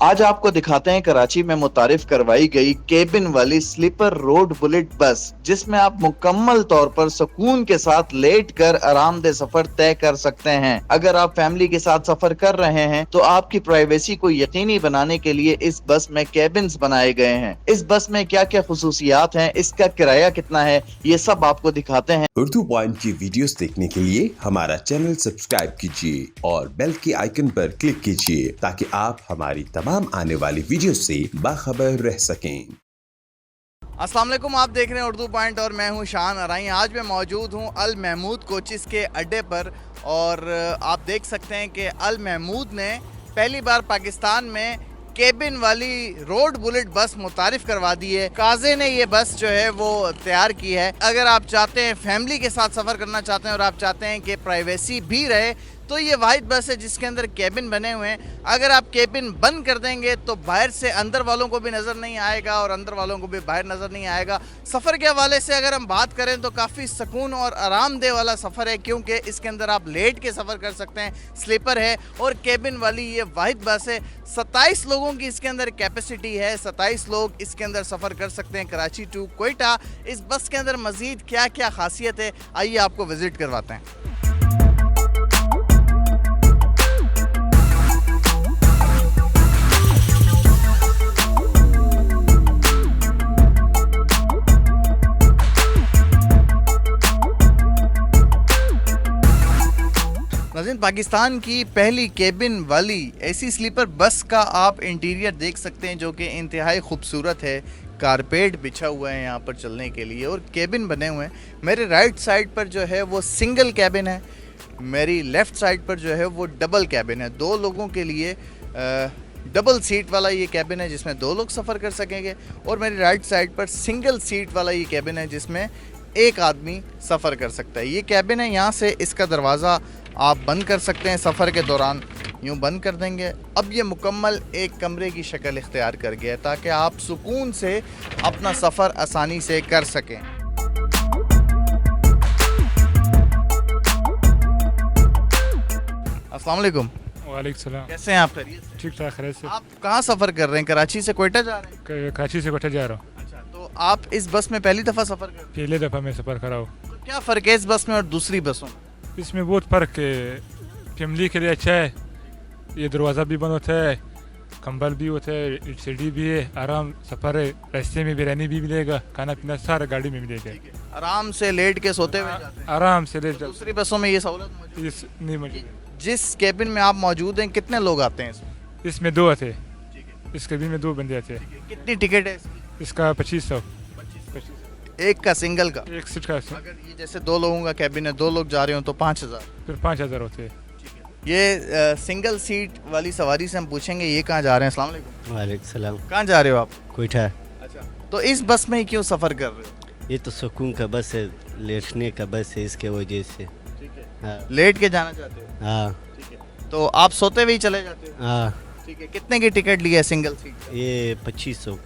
आज आपको दिखाते हैं कराची में मुतारिफ करवाई गई केबिन वाली स्लीपर रोड बुलेट बस, जिसमें आप मुकम्मल तौर पर सुकून के साथ लेट कर आरामदेह सफर तय कर सकते हैं। अगर आप फैमिली के साथ सफर कर रहे हैं तो आपकी प्राइवेसी को यकीनी बनाने के लिए इस बस में केबिन्स बनाए गए हैं। इस बस में क्या क्या खुसूसियात हैं, इसका किराया कितना है, ये सब आपको दिखाते हैं। उर्दू पॉइंट की वीडियोस देखने के लिए हमारा चैनल सब्सक्राइब कीजिए और बेल के आइकन पर क्लिक कीजिए ताकि आप हमारी तमाम आने वाली वीडियो से बाखबर रह सकें। अस्सलाम वालेकुम, आप देख रहे हैं उर्दू पॉइंट और मैं हूं शान अराई। आज मैं मौजूद हूं अल महमूद कोचिस के अड्डे पर और आप देख सकते हैं कि अल महमूद ने पहली बार पाकिस्तान में केबिन वाली रोड बुलेट बस मुतारिफ करवा दी है। काजे ने ये बस जो है वो तैयार की है। अगर आप चाहते हैं फैमिली के साथ सफ़र करना चाहते हैं और आप चाहते हैं कि प्राइवेसी भी रहे तो ये वाहिद बस है जिसके अंदर केबिन बने हुए हैं। अगर आप केबिन बंद कर देंगे तो बाहर से अंदर वालों को भी नज़र नहीं आएगा और अंदर वालों को भी बाहर नज़र नहीं आएगा। सफ़र के हवाले से अगर हम बात करें तो काफ़ी सुकून और आरामदेह वाला सफ़र है, क्योंकि इसके अंदर आप लेट के सफ़र कर सकते हैं। स्लीपर है और केबिन वाली ये वाहिद बस है। 27 लोगों की इसके अंदर कैपेसिटी है। 27 लोग इसके अंदर सफ़र कर सकते हैं कराची टू कोयटा। इस बस के अंदर मज़ीद क्या क्या खासियत है, आइए आपको विज़िट करवाते हैं। नाज़रीन, पाकिस्तान की पहली केबिन वाली ऐसी स्लीपर बस का आप इंटीरियर देख सकते हैं जो कि इंतहाई खूबसूरत है। कारपेट बिछा हुआ है यहाँ पर चलने के लिए और केबिन बने हुए हैं। मेरे राइट साइड पर जो है वो सिंगल केबिन है, मेरी लेफ़्ट साइड पर जो है वो डबल केबिन है। दो लोगों के लिए डबल सीट वाला ये केबिन है जिसमें 2 लोग सफ़र कर सकेंगे और मेरी राइट साइड पर सिंगल सीट वाला ये केबिन है जिसमें एक आदमी सफ़र कर सकता है। ये केबिन है, यहाँ से इसका दरवाज़ा आप बंद कर सकते हैं। सफ़र के दौरान यूँ बंद कर देंगे। अब ये मुकम्मल एक कमरे की शक्ल इख्तियार कर गया है ताकि आप सुकून से अपना सफ़र आसानी से कर सकें। अस्सलाम वालेकुम। वालेकुम सलाम। कैसे हैं आप? खैरियत से? ठीक ठाक खैरियत से। आप कहाँ सफ़र कर रहे हैं? कराची से कोयटा जा रहे हैं? कराची से कोयटा जा रहा हूँ। अच्छा, तो आप इस बस में पहली दफ़ा सफ़र कर रहे हैं? पहले दफ़ा मैं सफ़र कर रहा हूँ। तो क्या फ़र्क है इस बस में और दूसरी बसों में? इसमें बहुत फ़र्क है। फैमिली के लिए अच्छा है, ये दरवाज़ा भी बंद होता है, कंबल भी होता है, सीढ़ी भी है, आराम सफ़र है। रास्ते में बिरयानी भी मिलेगा, खाना पीना सारा गाड़ी में मिलेगा। आराम से लेट के सोते हुए जाते हैं। आराम से ले दूसरी बसों में ये सहूलत मौजूद इस नहीं मौजूद है। जिस केबिन में आप मौजूद हैं कितने लोग आते हैं इसमें? इसमें 2 आते हैं। इस केबिन में 2 बंदे आते हैं। कितनी टिकट है इसकी? इसका 2500। एक का सिंगल का? एक सीट का अगर ये जैसे 2 लोगों का केबिन है, 2 लोग जा रहे हो तो 5000। फिर 5000 होते हैं। ये सिंगल सीट वाली सवारी से हम पूछेंगे ये कहाँ जा रहे हैं। अस्सलाम वालेकुम। वालेकुम सलाम। कहाँ जा रहे हो आप? कोयटा। अच्छा, तो इस बस में क्यों सफ़र कर रहे हो? ये तो सुकून का बस है, लेटने का बस है, इसके वजह से। ठीक है। हाँ लेट के जाना चाहते हो? हाँ ठीक है, तो आप सोते हुए ही चले जाते हो? हाँ। ठीक है, कितने की टिकट ली है सिंगल सीट? ये 2500।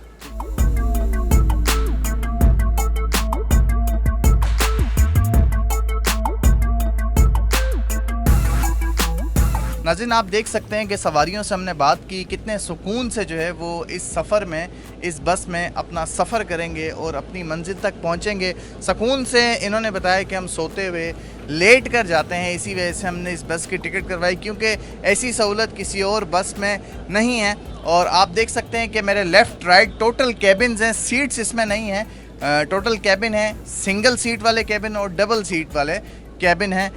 नाज़रीन, आप देख सकते हैं कि सवारियों से हमने बात की, कितने सुकून से जो है वो इस सफ़र में, इस बस में अपना सफ़र करेंगे और अपनी मंजिल तक पहुंचेंगे। सुकून से इन्होंने बताया कि हम सोते हुए लेट कर जाते हैं, इसी वजह से हमने इस बस की टिकट करवाई, क्योंकि ऐसी सहूलत किसी और बस में नहीं है। और आप देख सकते हैं कि मेरे लेफ़्ट राइट टोटल केबिन्स हैं, सीट्स इसमें नहीं हैं। टोटल केबिन है, सिंगल सीट वाले केबिन और डबल सीट वाले केबिन हैं।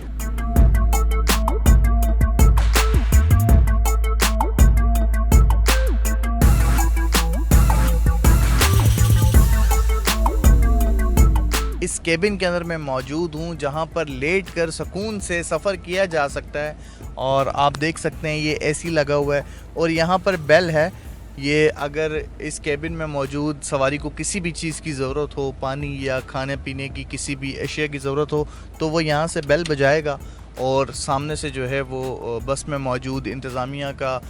इस केबिन के अंदर मैं मौजूद हूँ जहाँ पर लेट कर सुकून से सफ़र किया जा सकता है। और आप देख सकते हैं ये एसी लगा हुआ है और यहाँ पर बेल है। ये अगर इस केबिन में मौजूद सवारी को किसी भी चीज़ की ज़रूरत हो, पानी या खाने पीने की किसी भी अशिया की ज़रूरत हो, तो वो यहाँ से बेल बजाएगा और सामने से जो है वो बस में मौजूद इंतज़ामिया का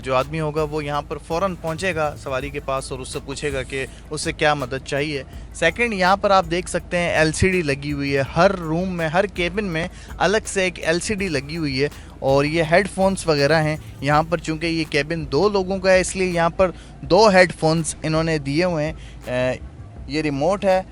जो आदमी होगा वो यहाँ पर फ़ौरन पहुँचेगा सवारी के पास और उससे पूछेगा कि उससे क्या मदद चाहिए। सेकंड, यहाँ पर आप देख सकते हैं एलसीडी लगी हुई है, हर रूम में, हर केबिन में अलग से एक एलसीडी लगी हुई है और ये हेडफोन्स वगैरह हैं यहाँ पर। चूँकि ये केबिन 2 लोगों का है इसलिए यहाँ पर 2 हेडफोन्स इन्होंने दिए हुए हैं। ये रिमोट है,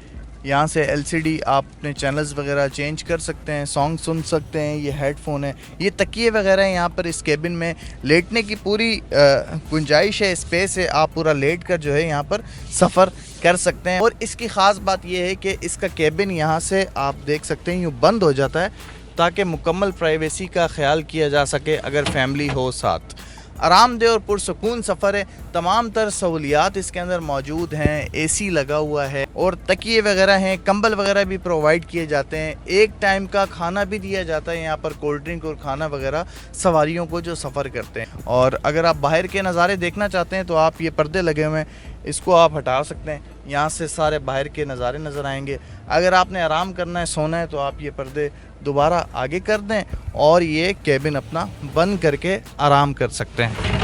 यहाँ से एलसीडी आप अपने चैनल्स वगैरह चेंज कर सकते हैं, सॉन्ग सुन सकते हैं। ये हेडफोन है, ये तकिए वगैरह हैं यहाँ पर। इस केबिन में लेटने की पूरी गुंजाइश है, स्पेस है, आप पूरा लेट कर जो है यहाँ पर सफ़र कर सकते हैं। और इसकी ख़ास बात यह है कि इसका केबिन यहाँ से आप देख सकते हैं यूँ बंद हो जाता है ताकि मुकम्मल प्राइवेसी का ख्याल किया जा सके अगर फैमिली हो साथ। आरामदेह और पुरसकून सफ़र है, तमाम तर सहूलियात इसके अंदर मौजूद हैं, एसी लगा हुआ है और तकिए वगैरह हैं, कंबल वगैरह भी प्रोवाइड किए जाते हैं। एक टाइम का खाना भी दिया जाता है यहाँ पर, कोल्ड ड्रिंक और खाना वगैरह सवारियों को जो सफ़र करते हैं। और अगर आप बाहर के नज़ारे देखना चाहते हैं तो आप ये पर्दे लगे हुए हैं, इसको आप हटा सकते हैं, यहाँ से सारे बाहर के नज़ारे नज़र आएंगे। अगर आपने आराम करना है, सोना है, तो आप ये पर्दे दोबारा आगे कर दें और ये केबिन अपना बंद करके आराम कर सकते हैं।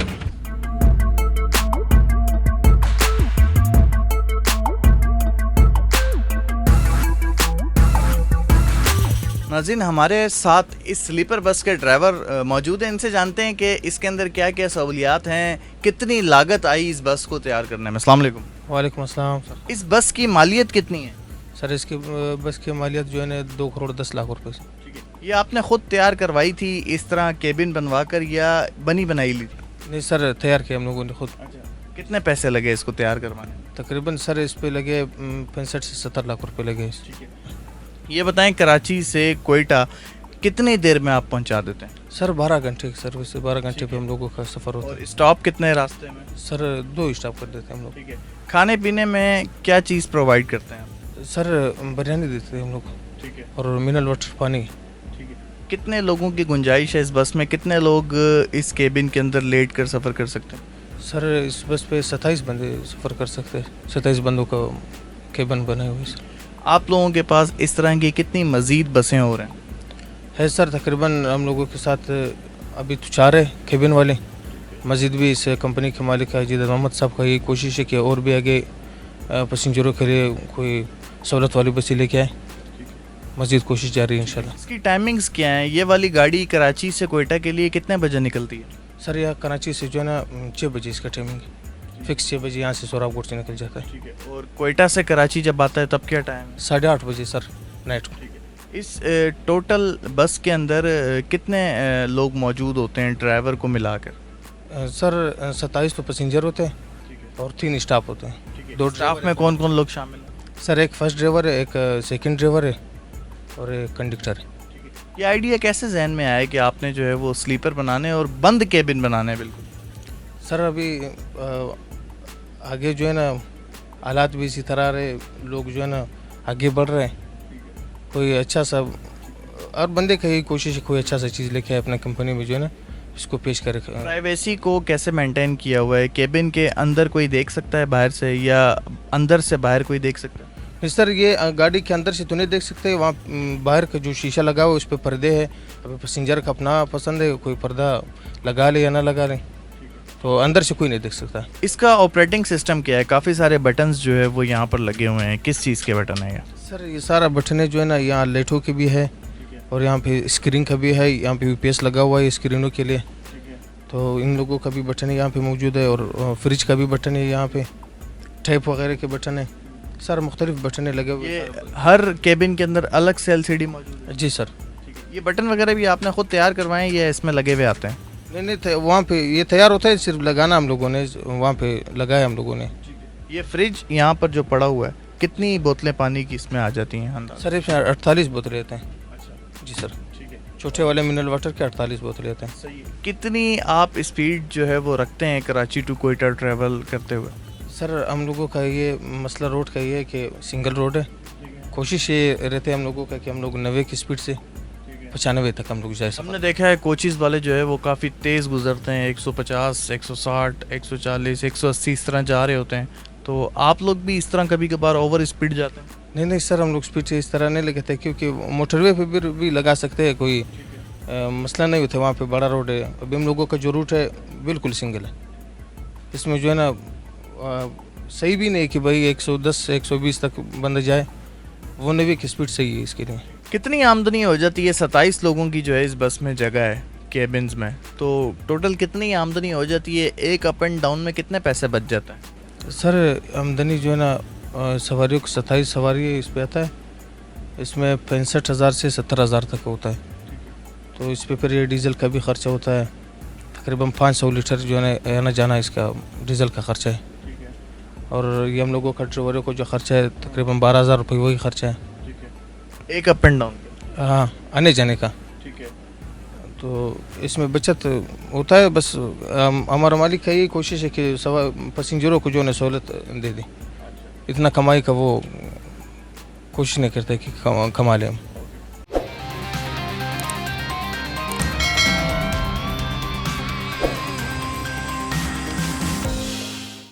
नाज़रीन, हमारे साथ इस स्लीपर बस के ड्राइवर मौजूद हैं, इनसे जानते हैं कि इसके अंदर क्या क्या सहूलियात हैं, कितनी लागत आई इस बस को तैयार करने में। अस्सलाम वालेकुम। वालेकुम अस्सलाम सर। इस बस की मालियत कितनी है? सर इसकी बस की मालियत जो है ना 2 करोड़ 10 लाख रुपए से। ये आपने खुद तैयार करवाई थी इस तरह केबिन बनवा कर या बनी बनाई ली थी? नहीं सर, तैयार किया हम लोगों ने खुद। कितने पैसे लगे इसको तैयार करवाने? तकरीबन सर इस पे लगे 65 से 70 लाख रुपए लगे। ये बताएं, कराची से कोयटा कितनी देर में आप पहुंचा देते हैं? सर 12 घंटे की सर्विस है, 12 घंटे पे हम लोगों का सफ़र होता और स्टॉप कितने रास्ते में? सर 2 स्टॉप कर देते हैं हम लोग। ठीक है। खाने पीने में क्या चीज़ प्रोवाइड करते हैं? सर बिरयानी देते हैं हम लोग ठीक है। और मिनरल वाटर पानी। ठीक है। कितने लोगों की गुंजाइश है इस बस में? कितने लोग इस केबिन के अंदर लेट कर सफ़र कर सकते हैं? सर इस बस पे 27 बंदे सफ़र कर सकते हैं, 27 बंदों का केबिन बने हुए सर। आप लोगों के पास इस तरह की कितनी मज़ीद बसें हो रहे हैं? है सर तकरीबन हम लोगों के साथ अभी तो 4 है केबिन वाले। मस्जिद भी इस कंपनी के मालिक है जिद मोहम्मद साहब का, यही कोशिश है कि और भी आगे पैसेंजरों के लिए कोई सहूलत वाली बसें लेके आए। मस्जिद कोशिश जारी है इंशाल्लाह। इसकी टाइमिंग्स क्या हैं? ये वाली गाड़ी कराची से कोयटा के लिए कितने बजे निकलती है? सर यह कराची से जो है ना 6 बजे इसका टाइमिंग है, फिक्स 6 बजे यहाँ से सोहराबकोट से निकल जाता है। ठीक है। और कोयटा से कराची जब आता है तब क्या टाइम है? 8:30 बजे सर नाइट को। इस टोटल बस के अंदर कितने लोग मौजूद होते हैं ड्राइवर को मिलाकर? सर 27 तो पैसेंजर होते हैं और 3 स्टाफ होते हैं। 2 स्टाफ में कौन कौन लोग शामिल हैं? सर एक फर्स्ट ड्राइवर है, एक सेकंड ड्राइवर है और एक कंडक्टर है। ये आइडिया कैसे जहन में आया कि आपने जो है वो स्लीपर बनाने और बंद केबिन बनाने? बिल्कुल सर अभी आगे जो है ना हालात भी इसी तरह रहे, लोग जो है ना आगे बढ़ रहे हैं, कोई अच्छा सा और बंदे का यही कोशिश है कोई अच्छा सा चीज़ लेके आए अपने कंपनी में जो है ना इसको पेश करे। प्राइवेसी को कैसे मेंटेन किया हुआ है? केबिन के अंदर कोई देख सकता है बाहर से या अंदर से बाहर कोई देख सकता है? नहीं सर, ये गाड़ी के अंदर से तो नहीं देख सकते, वहाँ बाहर का जो शीशा लगा हुआ उस पर पर्दे है। अभी पैसेंजर का अपना पसंद है, कोई पर्दा लगा ले या ना लगा ले, तो अंदर से कोई नहीं देख सकता। इसका ऑपरेटिंग सिस्टम क्या है? काफ़ी सारे बटन्स जो है वो यहाँ पर लगे हुए हैं, किस चीज़ के बटन है? सर ये सारा बटन जो है ना यहाँ लाइटों के भी है और यहाँ पे स्क्रीन का भी है, यहाँ पे UPS लगा हुआ है स्क्रीनों के लिए, तो इन लोगों का भी बटन यहाँ पे मौजूद है और फ्रिज का भी बटन है, यहाँ पे टैप वगैरह के बटन है, सर मुख्तलिफ बटन लगे हुए। ये हर केबिन के अंदर अलग से LCD मौजूद है? जी सर। ये बटन वगैरह भी आपने खुद तैयार करवाए हैं या इसमें लगे हुए आते हैं? नहीं वहाँ पे ये तैयार होता है, सिर्फ लगाना हम लोगों ने वहाँ पे लगाया हम लोगों ने। ये फ्रिज यहाँ पर जो पड़ा हुआ है, कितनी बोतलें पानी की इसमें आ जाती हैं अंदाज़? सर इसमें 48 बोतलें रहते हैं। जी सर, छोटे वाले मिनरल वाटर के 48 बोतलें रहते हैं। सही है। कितनी आप स्पीड जो है वो रखते हैं कराची टू कोयटा ट्रैवल करते हुए? सर हम लोगों का ये मसला रोड का ये है कि सिंगल रोड है, कोशिश ये रहते हैं हम लोगों का कि हम लोग 90 की स्पीड से 95 तक हम लोग जाए। हमने देखा है कोचेज़ वाले जो है वो काफ़ी तेज़ गुजरते हैं, 150, 160, 140, 180 इस तरह जा रहे होते हैं, तो आप लोग भी इस तरह कभी कभार ओवर स्पीड जाते हैं? नहीं सर, हम लोग स्पीड से इस तरह नहीं लगाते, क्योंकि मोटरवे पे भी लगा सकते हैं कोई मसला नहीं होता, वहाँ पे बड़ा रोड है। अभी हम लोगों का जो रूट है बिल्कुल सिंगल है, इसमें जो है ना सही भी नहीं कि भाई 110 से 120 तक बंदा जाए, वो नवी की स्पीड सही है इसके लिए। कितनी आमदनी हो जाती है? 27 लोगों की जो है इस बस में जगह है केबिन्स में, तो टोटल कितनी आमदनी हो जाती है? एक अप एंड डाउन में कितने पैसे बच जाता है? सर आमदनी जो है ना सवारियों को 27 सवारी इस पे आता है, इसमें 65,000 से 70,000 तक होता है। तो इस पे फिर ये डीज़ल का भी ख़र्चा होता है, तकरीबन 500 लीटर जो है ना आना जाना इसका डीज़ल का ख़र्चा है। और ये हम लोगों का ड्राइवरों को जो ख़र्चा है तकरीबन 12,000 रुपये वही ख़र्चा है एक अप एंड डाउन। हाँ, आने जाने का। ठीक है। तो इसमें बचत होता है। बस हमारा मालिक का यही कोशिश है कि पैसेंजरों को जो है सहूलत दे दें, इतना कमाई का वो कोशिश नहीं करते कि कमा लें हम।